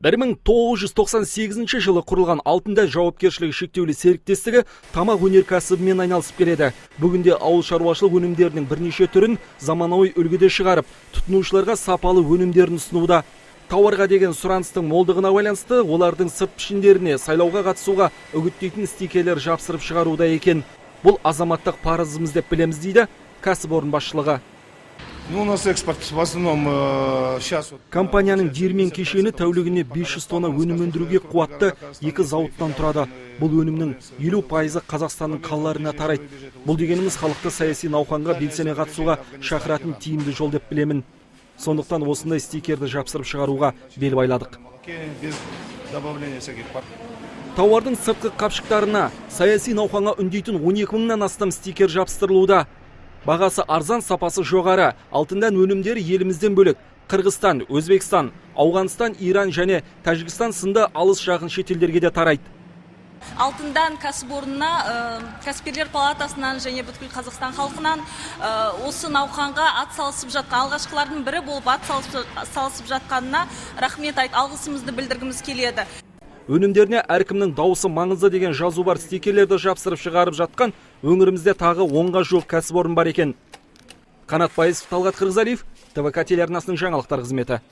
1998 жылы құрылған Алтындай жауапкершілігі шектеулі серіктестігі тамақ өнеркәсібімен айналысып келеді. Бүгінде ауыл шаруашылық өнімдерінің бірнеше түрін заманауи үлгіде шығарып, тұтынушыларға сапалы өнімдерін ұсынуда. Тауарға деген сұраныстың молдығына байланысты, олардың сырт пішіндеріне сайлауға қатысуға үгіттейтін стикерлер жапсырып шығаруда екен. Бұл азаматтық парызымыз деп білеміз дейді кәсіпорын басшылығы. Компанияның диірмен кешені тәулігіне 500 тонна өнім өндіруге қуатты 2 зауыттан тұрады. Бұл өнімнің 50% Қазақстанның қалаларына тарайды. Бұл дегеніміз халықты саяси науқанға белсене қатысуға шақыратын тиімді жол деп білемін. Сондықтан осындай стикерді жапсырып шығаруға бел байладық. Тауардың сыртқы қапшықтарына саяси науқанға үндейтін 12 мыңнан астам стикер жапсырылуда. Бағасы арзан, сапасы жоғары. Алтындан өнімдері елімізден бөлек Қырғызстан, Өзбекстан, Ауғанстан, Иран және Тәжікстан сынды алыс жақын шетелдерге де тарайды. Алтындан кәсіпорнына кәсіпкерлер палатасынан және бүткіл Қазақстан халқынан осы науқанға ат салысып жатқан алғашқылардың бірі болып ат салысып жатқанына рахмет алғысымызды білдіргіміз келеді. Өнімдеріне әркімнің дауысы маңызды деген жазу бар стикерлерді жапсырып шығарып жатқан өңірімізде тағы 10-ға жуық кәсіпорын бар екен. Қанат Байысов, Талғат Қырғызалиев, ТВК телеарнасының жаңалықтар қызметі.